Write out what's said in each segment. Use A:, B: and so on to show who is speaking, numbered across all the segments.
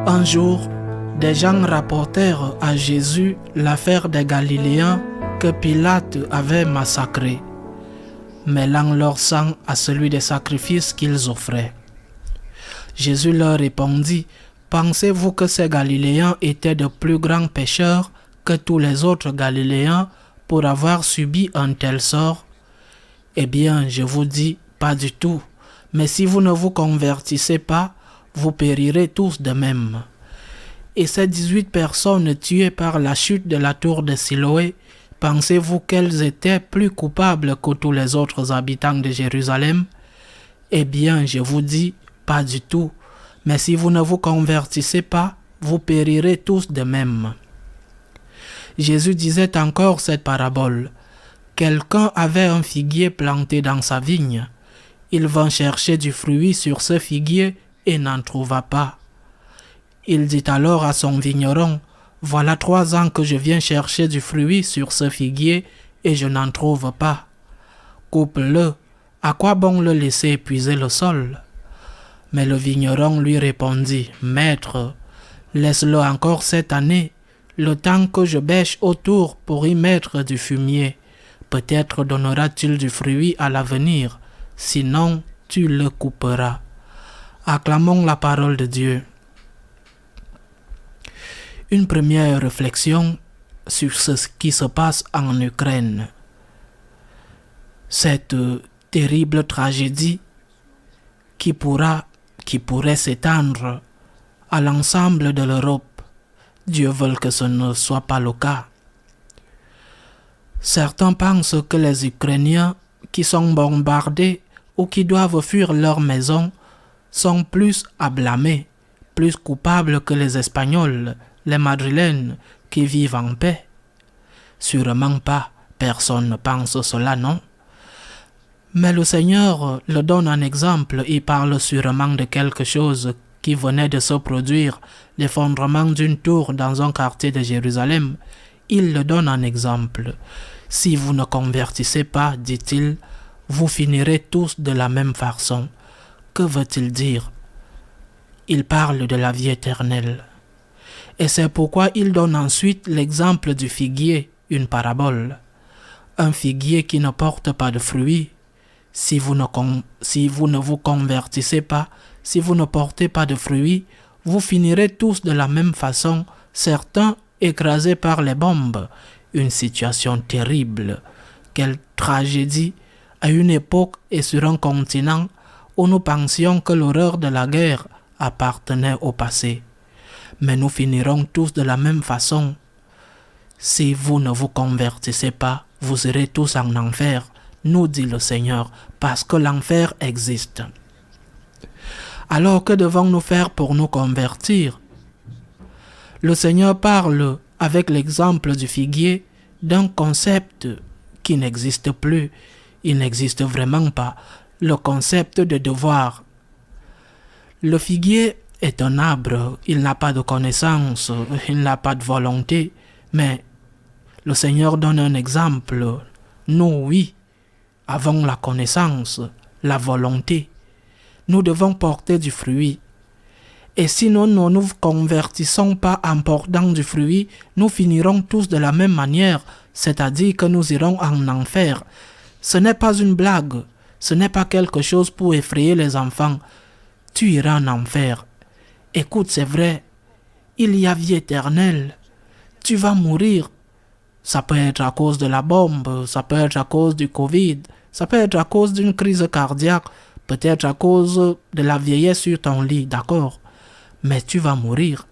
A: Un jour, des gens rapportèrent à Jésus l'affaire des Galiléens que Pilate avait massacrés, mêlant leur sang à celui des sacrifices qu'ils offraient. Jésus leur répondit, « Pensez-vous que ces Galiléens étaient de plus grands pécheurs que tous les autres Galiléens pour avoir subi un tel sort? Eh bien, je vous dis, pas du tout. Mais si vous ne vous convertissez pas, vous périrez tous de même. » Et ces 18 personnes tuées par la chute de la tour de Siloé, pensez-vous qu'elles étaient plus coupables que tous les autres habitants de Jérusalem? Eh bien, je vous dis, pas du tout. Mais si vous ne vous convertissez pas, vous périrez tous de même. Jésus disait encore cette parabole. Quelqu'un avait un figuier planté dans sa vigne. Il vint chercher du fruit sur ce figuier et n'en trouva pas. Il dit alors à son vigneron, « Voilà 3 ans que je viens chercher du fruit sur ce figuier et je n'en trouve pas. Coupe-le, à quoi bon le laisser épuiser le sol ?» Mais le vigneron lui répondit, « Maître, laisse-le encore cette année, le temps que je bêche autour pour y mettre du fumier. Peut-être donnera-t-il du fruit à l'avenir, sinon tu le couperas. » Acclamons la parole de Dieu. Une première réflexion sur ce qui se passe en Ukraine. Cette terrible tragédie qui pourrait s'étendre à l'ensemble de l'Europe. Dieu veuille que ce ne soit pas le cas. Certains pensent que les Ukrainiens qui sont bombardés ou qui doivent fuir leur maison sont plus à blâmer, plus coupables que les Espagnols, les Madrilènes qui vivent en paix. Sûrement pas, personne ne pense cela, non? Mais le Seigneur le donne en exemple, il parle sûrement de quelque chose qui venait de se produire, l'effondrement d'une tour dans un quartier de Jérusalem. Il le donne en exemple. Si vous ne convertissez pas, dit-il, vous finirez tous de la même façon. Que veut-il dire? Il parle de la vie éternelle. Et c'est pourquoi il donne ensuite l'exemple du figuier, une parabole. Un figuier qui ne porte pas de fruits. Si vous ne vous convertissez pas, si vous ne portez pas de fruits, vous finirez tous de la même façon, certains écrasés par les bombes. Une situation terrible. Quelle tragédie à une époque et sur un continent où nous pensions que l'horreur de la guerre appartenait au passé. Mais nous finirons tous de la même façon. Si vous ne vous convertissez pas, vous irez tous en enfer, nous dit le Seigneur, parce que l'enfer existe. Alors que devons-nous faire pour nous convertir? Le Seigneur parle, avec l'exemple du figuier, d'un concept qui n'existe plus. Il n'existe vraiment pas, le concept de devoir. Le figuier est un arbre, il n'a pas de connaissance, il n'a pas de volonté, mais le Seigneur donne un exemple. Nous, oui, avons la connaissance, la volonté. Nous devons porter du fruit. Et si nous ne nous convertissons pas en portant du fruit, nous finirons tous de la même manière, c'est-à-dire que nous irons en enfer. Ce n'est pas une blague, ce n'est pas quelque chose pour effrayer les enfants. Tu iras en enfer. Écoute, c'est vrai, il y a vie éternelle. Tu vas mourir. Ça peut être à cause de la bombe, ça peut être à cause du Covid, ça peut être à cause d'une crise cardiaque, peut-être à cause de la vieillesse sur ton lit, d'accord? Mais tu vas mourir.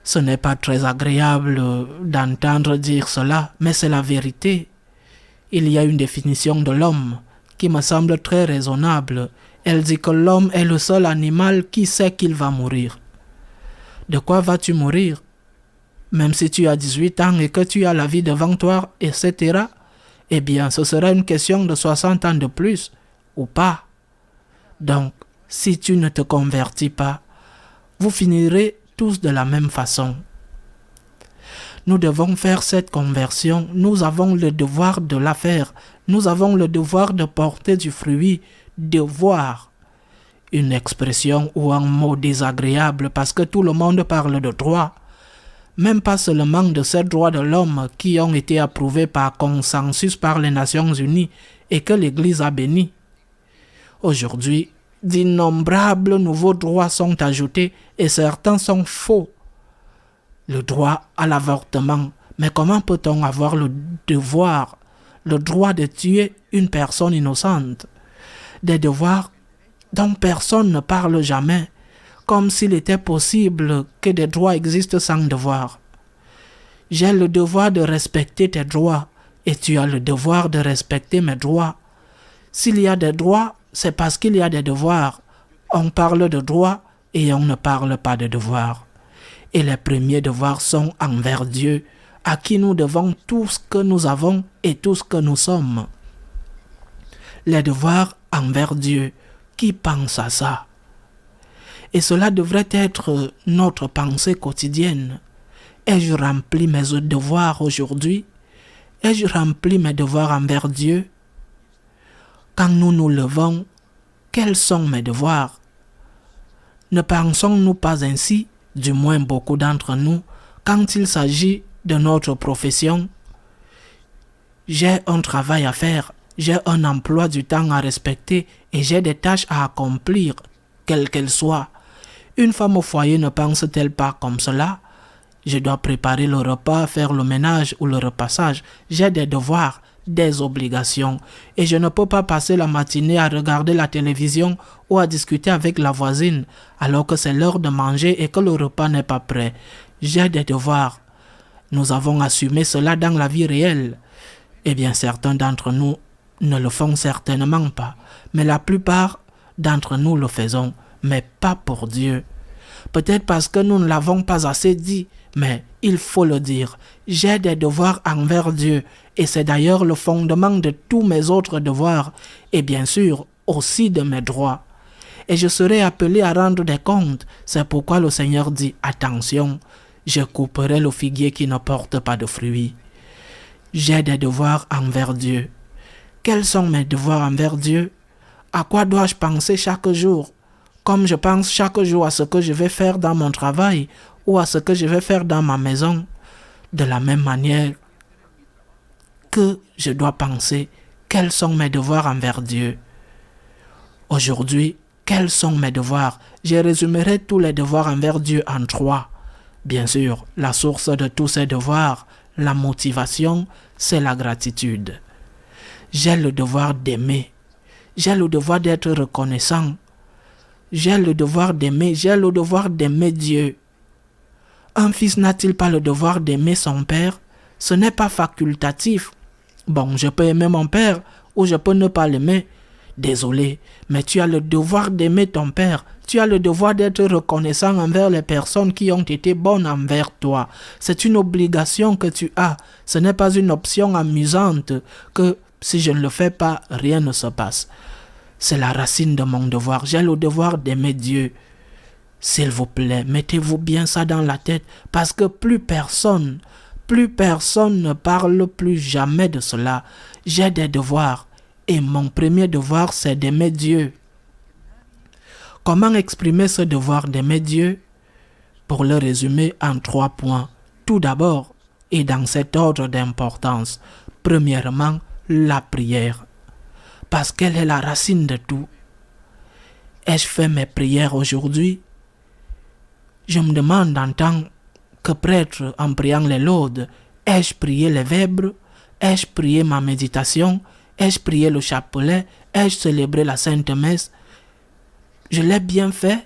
A: Ce n'est pas très agréable d'entendre dire cela, mais c'est la vérité. Il y a une définition de l'homme qui me semble très raisonnable. Elle dit que l'homme est le seul animal qui sait qu'il va mourir. De quoi vas-tu mourir? Même si tu as 18 ans et que tu as la vie devant toi, etc., eh bien, ce sera une question de 60 ans de plus, ou pas. Donc, si tu ne te convertis pas, vous finirez tous de la même façon. Nous devons faire cette conversion, nous avons le devoir de la faire, nous avons le devoir de porter du fruit, devoir. une expression ou un mot désagréable parce que tout le monde parle de droit. Même pas seulement de ces droits de l'homme qui ont été approuvés par consensus par les Nations Unies et que l'Église a bénis. Aujourd'hui, d'innombrables nouveaux droits sont ajoutés et certains sont faux. Le droit à l'avortement. Mais comment peut-on avoir le devoir, le droit de tuer une personne innocente? Des devoirs dont personne ne parle jamais, comme s'il était possible que des droits existent sans devoir. J'ai le devoir de respecter tes droits et tu as le devoir de respecter mes droits. S'il y a des droits, c'est parce qu'il y a des devoirs. On parle de droits et on ne parle pas de devoirs. Et les premiers devoirs sont envers Dieu, à qui nous devons tout ce que nous avons et tout ce que nous sommes. Les devoirs envers Dieu, qui pense à ça? Et cela devrait être notre pensée quotidienne. Ai-je rempli mes devoirs aujourd'hui? Ai-je rempli mes devoirs envers Dieu? Quand nous nous levons, quels sont mes devoirs? Ne pensons-nous pas ainsi, du moins beaucoup d'entre nous, quand il s'agit de notre profession? J'ai un travail à faire, j'ai un emploi du temps à respecter et j'ai des tâches à accomplir, quelles qu'elles soient. Une femme au foyer ne pense-t-elle pas comme cela? Je dois préparer le repas, faire le ménage ou le repassage. J'ai des devoirs, des obligations et je ne peux pas passer la matinée à regarder la télévision ou à discuter avec la voisine alors que c'est l'heure de manger et que le repas n'est pas prêt. J'ai des devoirs. Nous avons assumé cela dans la vie réelle. Eh bien, certains d'entre nous ne le font certainement pas, mais la plupart d'entre nous le faisons, mais pas pour Dieu. Peut-être parce que nous ne l'avons pas assez dit, mais il faut le dire. J'ai des devoirs envers Dieu, et c'est d'ailleurs le fondement de tous mes autres devoirs, et bien sûr aussi de mes droits. Et je serai appelé à rendre des comptes. C'est pourquoi le Seigneur dit, attention, je couperai le figuier qui ne porte pas de fruits. J'ai des devoirs envers Dieu. Quels sont mes devoirs envers Dieu? À quoi dois-je penser chaque jour? Comme je pense chaque jour à ce que je vais faire dans mon travail ou à ce que je vais faire dans ma maison, de la même manière que je dois penser quels sont mes devoirs envers Dieu. Aujourd'hui, quels sont mes devoirs? Je résumerai tous les devoirs envers Dieu en 3. Bien sûr, la source de tous ces devoirs, la motivation, c'est la gratitude. J'ai le devoir d'aimer. J'ai le devoir d'être reconnaissant. J'ai le devoir d'aimer Dieu. Un fils n'a-t-il pas le devoir d'aimer son père? Ce n'est pas facultatif. Bon, je peux aimer mon père ou je peux ne pas l'aimer. Désolé, mais tu as le devoir d'aimer ton père. Tu as le devoir d'être reconnaissant envers les personnes qui ont été bonnes envers toi. C'est une obligation que tu as. Ce n'est pas une option amusante que si je ne le fais pas, rien ne se passe. C'est la racine de mon devoir. J'ai le devoir d'aimer Dieu. S'il vous plaît, mettez-vous bien ça dans la tête parce que plus personne ne parle plus jamais de cela. J'ai des devoirs et mon premier devoir, c'est d'aimer Dieu. Comment exprimer ce devoir d'aimer Dieu? Pour le résumer en 3 points. Tout d'abord, et dans cet ordre d'importance, premièrement, la prière. Parce qu'elle est la racine de tout. Ai-je fait mes prières aujourd'hui? Je me demande en tant que prêtre en priant les laudes, ai-je prié les vêpres? Ai-je prié ma méditation? Ai-je prié le chapelet? Ai-je célébré la Sainte Messe? Je l'ai bien fait.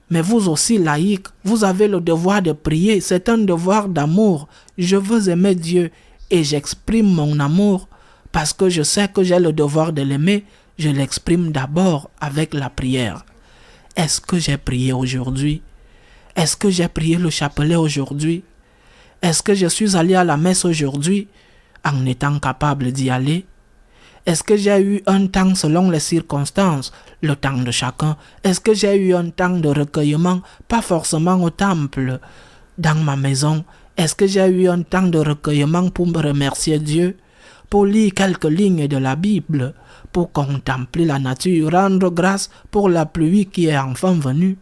A: Mais vous aussi, laïcs, vous avez le devoir de prier. C'est un devoir d'amour. Je veux aimer Dieu et j'exprime mon amour parce que je sais que j'ai le devoir de l'aimer. Je l'exprime d'abord avec la prière. Est-ce que j'ai prié aujourd'hui? Est-ce que j'ai prié le chapelet aujourd'hui? Est-ce que je suis allé à la messe aujourd'hui en étant capable d'y aller? Est-ce que j'ai eu un temps selon les circonstances, le temps de chacun? Est-ce que j'ai eu un temps de recueillement, pas forcément au temple, dans ma maison? Est-ce que j'ai eu un temps de recueillement pour me remercier Dieu? pour lire quelques lignes de la Bible, pour contempler la nature, rendre grâce pour la pluie qui est enfin venue.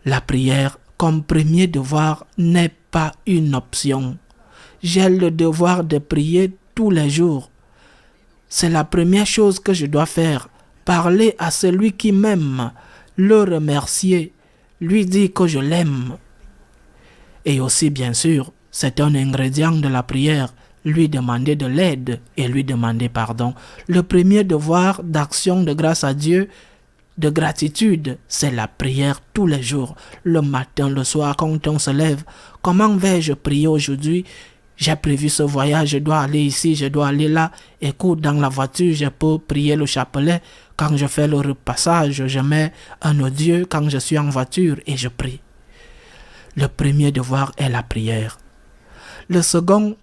A: La prière comme premier devoir n'est pas une option. J'ai le devoir de prier tous les jours. C'est la première chose que je dois faire. Parler à celui qui m'aime, le remercier, lui dire que je l'aime. Et aussi, bien sûr, c'est un ingrédient de la prière, lui demander de l'aide et lui demander pardon. Le premier devoir d'action de grâce à Dieu, de gratitude, c'est la prière tous les jours, le matin, le soir, quand on se lève. Comment vais-je prier aujourd'hui? J'ai prévu ce voyage, je dois aller ici, je dois aller là. Écoute, dans la voiture, je peux prier le chapelet. Quand je fais le repassage, je mets un audio quand je suis en voiture et je prie. Le premier devoir est la prière. Le second,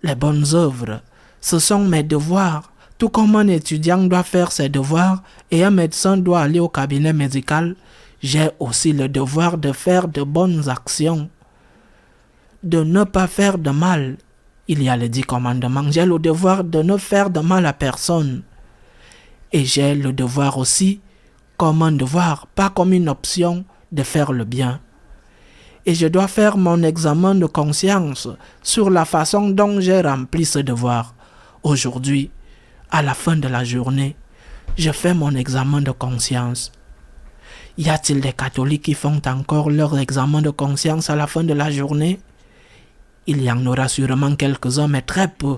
A: les bonnes œuvres. Ce sont mes devoirs. Tout comme un étudiant doit faire ses devoirs et un médecin doit aller au cabinet médical, j'ai aussi le devoir de faire de bonnes actions, de ne pas faire de mal. Il y a les 10 commandements. J'ai le devoir de ne faire de mal à personne. Et j'ai le devoir aussi, comme un devoir, pas comme une option, de faire le bien. Et je dois faire mon examen de conscience sur la façon dont j'ai rempli ce devoir. Aujourd'hui, à la fin de la journée, je fais mon examen de conscience. Y a-t-il des catholiques qui font encore leur examen de conscience à la fin de la journée? Il y en aura sûrement quelques-uns, mais très peu.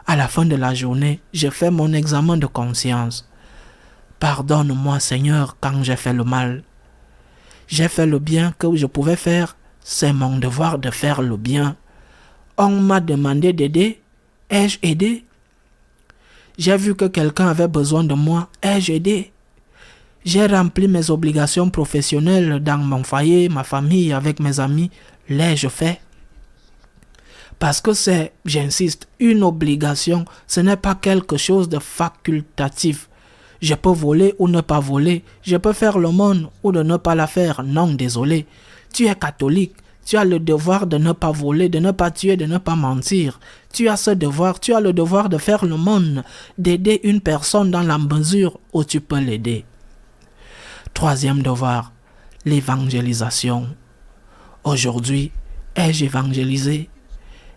A: À la fin de la journée, je fais mon examen de conscience. Pardonne-moi, Seigneur, quand j'ai fait le mal. J'ai fait le bien que je pouvais faire. C'est mon devoir de faire le bien. On m'a demandé d'aider. Ai-je aidé? J'ai vu que quelqu'un avait besoin de moi. Ai-je aidé? J'ai rempli mes obligations professionnelles dans mon foyer, ma famille, avec mes amis. L'ai-je fait? Parce que c'est, j'insiste, une obligation. Ce n'est pas quelque chose de facultatif. Je peux voler ou ne pas voler. Je peux faire l'aumône ou de ne pas la faire. Non, désolé. Tu es catholique. Tu as le devoir de ne pas voler, de ne pas tuer, de ne pas mentir. Tu as ce devoir. Tu as le devoir de faire l'aumône, d'aider une personne dans la mesure où tu peux l'aider. Troisième devoir, l'évangélisation. Aujourd'hui, ai-je évangélisé?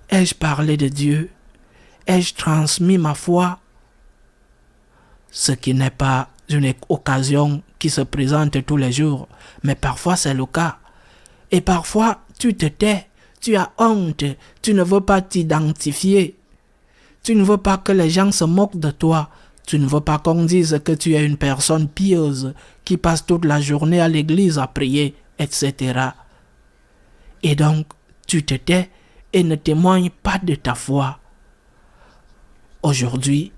A: Ai-je parlé de Dieu? Ai-je transmis ma foi? Ce qui n'est pas une occasion qui se présente tous les jours, mais parfois c'est le cas. Et parfois, tu te tais, tu as honte, tu ne veux pas t'identifier. Tu ne veux pas que les gens se moquent de toi. Tu ne veux pas qu'on dise que tu es une personne pieuse qui passe toute la journée à l'église à prier, etc. Et donc, tu te tais et ne témoignes pas de ta foi. Aujourd'hui,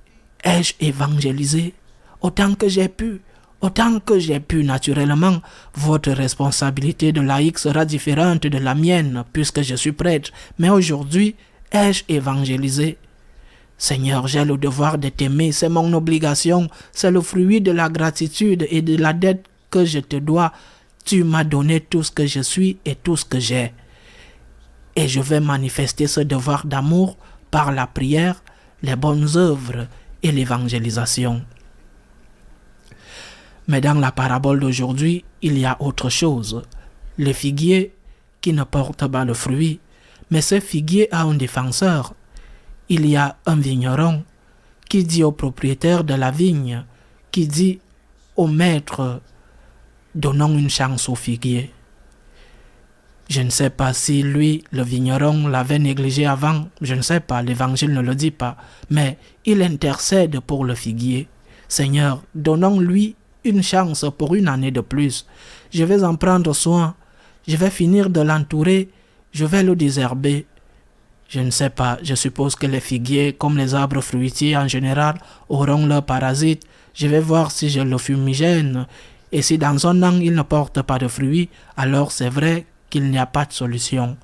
A: ai-je évangélisé autant que j'ai pu? Autant que j'ai pu, naturellement, votre responsabilité de laïc sera différente de la mienne puisque je suis prêtre. Mais aujourd'hui, ai-je évangélisé? Seigneur, j'ai le devoir de t'aimer, c'est mon obligation, c'est le fruit de la gratitude et de la dette que je te dois. Tu m'as donné tout ce que je suis et tout ce que j'ai. Et je vais manifester ce devoir d'amour par la prière, les bonnes œuvres et l'évangélisation. Mais dans la parabole d'aujourd'hui, il y a autre chose. Le figuier qui ne porte pas le fruit, mais ce figuier a un défenseur. Il y a un vigneron qui dit au propriétaire de la vigne, qui dit au maître, donnons une chance au figuier. Je ne sais pas si lui, le vigneron, l'avait négligé avant, je ne sais pas, l'évangile ne le dit pas, mais il intercède pour le figuier. Seigneur, donnons-lui une chance pour une année de plus. Je vais en prendre soin, je vais finir de l'entourer, je vais le désherber. Je ne sais pas, je suppose que les figuiers, comme les arbres fruitiers en général, auront leurs parasites. Je vais voir si je le fumigène. Et si dans un an il ne porte pas de fruits, alors c'est vrai qu'il n'y a pas de solution.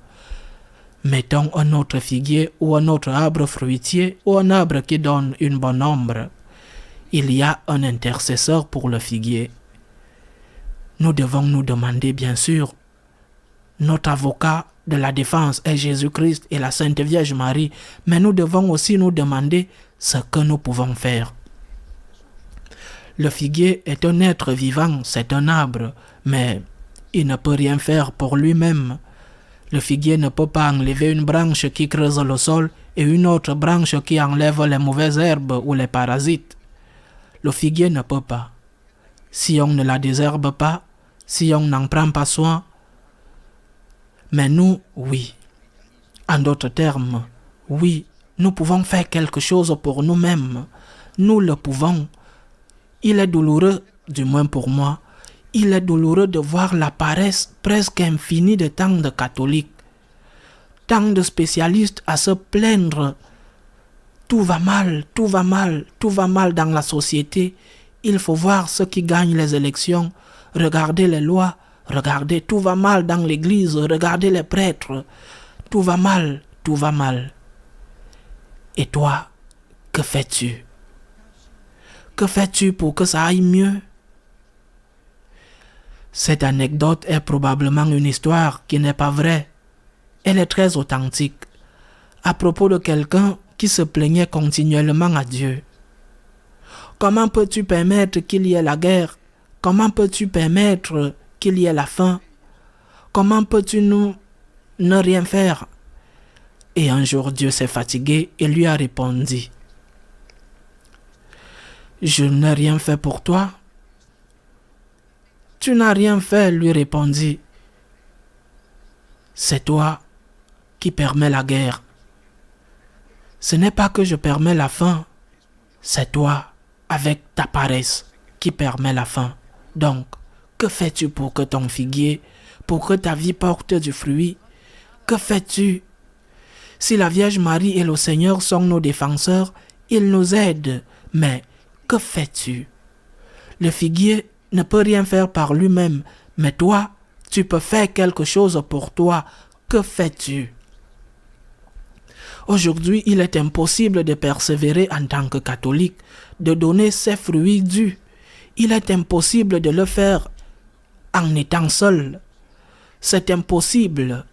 A: Mettons un autre figuier ou un autre arbre fruitier ou un arbre qui donne une bonne ombre. Il y a un intercesseur pour le figuier. Nous devons nous demander bien sûr, notre avocat de la défense est Jésus-Christ et la Sainte Vierge Marie, mais nous devons aussi nous demander ce que nous pouvons faire. Le figuier est un être vivant, c'est un arbre, mais il ne peut rien faire pour lui-même. Le figuier ne peut pas enlever une branche qui creuse le sol et une autre branche qui enlève les mauvaises herbes ou les parasites. Le figuier ne peut pas. Si on ne la désherbe pas, si on n'en prend pas soin, mais nous, oui. En d'autres termes, oui, nous pouvons faire quelque chose pour nous-mêmes. Nous le pouvons. Il est douloureux, du moins pour moi, il est douloureux de voir la paresse presque infinie de tant de catholiques, tant de spécialistes à se plaindre. Tout va mal, tout va mal, tout va mal dans la société. Il faut voir ceux qui gagnent les élections, regarder les lois, regardez, tout va mal dans l'église, regardez les prêtres. Tout va mal, tout va mal. Et toi, que fais-tu? Que fais-tu pour que ça aille mieux? Cette anecdote est probablement une histoire qui n'est pas vraie. Elle est très authentique, à propos de quelqu'un qui se plaignait continuellement à Dieu. Comment peux-tu permettre qu'il y ait la guerre? Comment peux-tu permettre qu'il y ait la faim? Comment peux-tu ne rien faire? Et un jour, Dieu s'est fatigué et lui a répondu: je n'ai rien fait pour toi. Tu n'as rien fait, lui répondit. C'est toi qui permets la guerre. Ce n'est pas que je permets la faim, c'est toi, avec ta paresse, qui permet la faim. Donc, que fais-tu pour que ton figuier, pour que ta vie porte du fruit? Que fais-tu? Si la Vierge Marie et le Seigneur sont nos défenseurs, ils nous aident, mais que fais-tu? Le figuier ne peut rien faire par lui-même, mais toi, tu peux faire quelque chose pour toi. Que fais-tu? Aujourd'hui, il est impossible de persévérer en tant que catholique, de donner ses fruits dus. Il est impossible de le faire en étant seul. C'est impossible.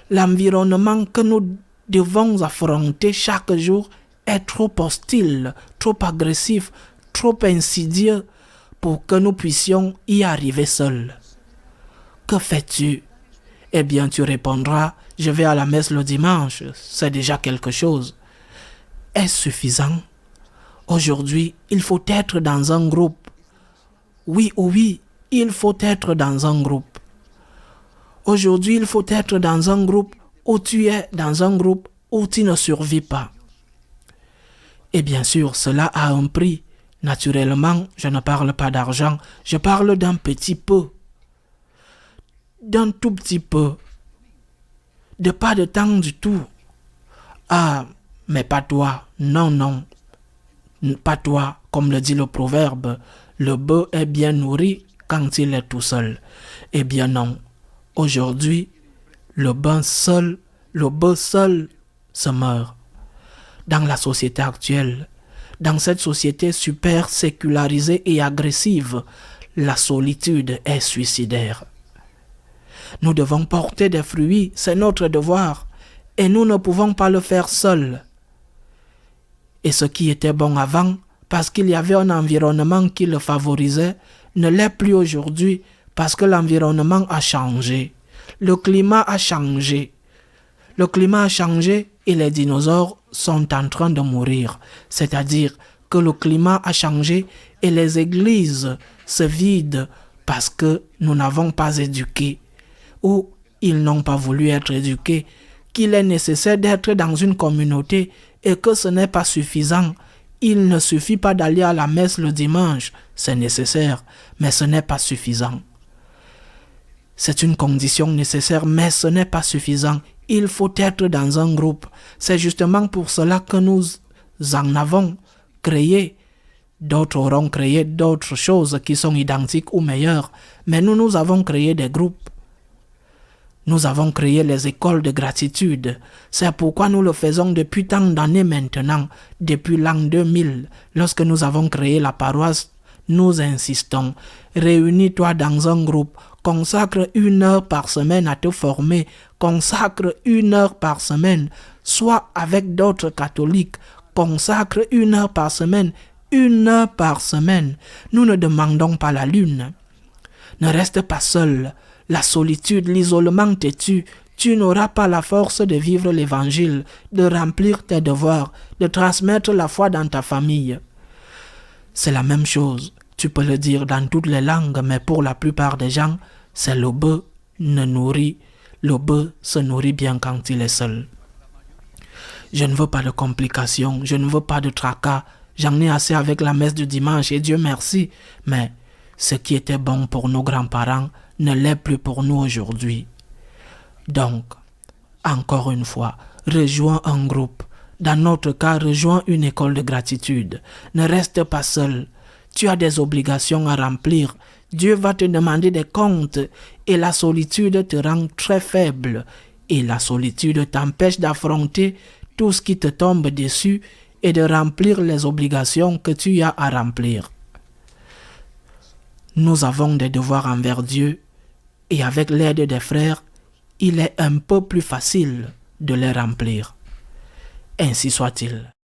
A: L'environnement que nous devons affronter chaque jour est trop hostile, trop agressif, trop insidieux pour que nous puissions y arriver seuls. Que fais-tu? Eh bien, tu répondras, je vais à la messe le dimanche, c'est déjà quelque chose. Est-ce suffisant? Aujourd'hui, il faut être dans un groupe. Oui, il faut être dans un groupe. Aujourd'hui, il faut être dans un groupe où tu es dans un groupe où tu ne survis pas. Et bien sûr, cela a un prix. Naturellement, je ne parle pas d'argent, je parle d'un petit peu. D'un tout petit peu. De pas de temps du tout. Ah, mais pas toi. Non. Pas toi, comme le dit le proverbe. Le bœuf est bien nourri quand il est tout seul. Eh bien non. Aujourd'hui, le bœuf seul se meurt. Dans la société actuelle, dans cette société super sécularisée et agressive, la solitude est suicidaire. Nous devons porter des fruits, c'est notre devoir, et nous ne pouvons pas le faire seuls. Et ce qui était bon avant, parce qu'il y avait un environnement qui le favorisait, ne l'est plus aujourd'hui, parce que l'environnement a changé. Le climat a changé. Le climat a changé et les dinosaures sont en train de mourir. C'est-à-dire que le climat a changé et les églises se vident parce que nous n'avons pas éduqué ou ils n'ont pas voulu être éduqués, qu'il est nécessaire d'être dans une communauté et que ce n'est pas suffisant. Il ne suffit pas d'aller à la messe le dimanche, c'est nécessaire, mais ce n'est pas suffisant. C'est une condition nécessaire, mais ce n'est pas suffisant. Il faut être dans un groupe. C'est justement pour cela que nous en avons créé. D'autres auront créé d'autres choses qui sont identiques ou meilleures. Mais nous avons créé des groupes. Nous avons créé les écoles de gratitude. C'est pourquoi nous le faisons depuis tant d'années maintenant, depuis l'an 2000, lorsque nous avons créé la paroisse Nous insistons, réunis-toi dans un groupe, consacre 1 heure par semaine à te former, consacre 1 heure par semaine, sois avec d'autres catholiques, consacre 1 heure par semaine, 1 heure par semaine. Nous ne demandons pas la lune. Ne reste pas seul. La solitude, l'isolement te tue. Tu n'auras pas la force de vivre l'évangile, de remplir tes devoirs, de transmettre la foi dans ta famille. C'est la même chose. Tu peux le dire dans toutes les langues, mais pour la plupart des gens, c'est le bœuf Le bœuf se nourrit bien quand il est seul. Je ne veux pas de complications, je ne veux pas de tracas. J'en ai assez avec la messe du dimanche et Dieu merci. Mais ce qui était bon pour nos grands-parents ne l'est plus pour nous aujourd'hui. Donc, encore une fois, rejoins un groupe. Dans notre cas, rejoins une école de gratitude. Ne reste pas seul. Tu as des obligations à remplir. Dieu va te demander des comptes et la solitude te rend très faible. Et la solitude t'empêche d'affronter tout ce qui te tombe dessus et de remplir les obligations que tu as à remplir. Nous avons des devoirs envers Dieu et avec l'aide des frères, il est un peu plus facile de les remplir. Ainsi soit-il.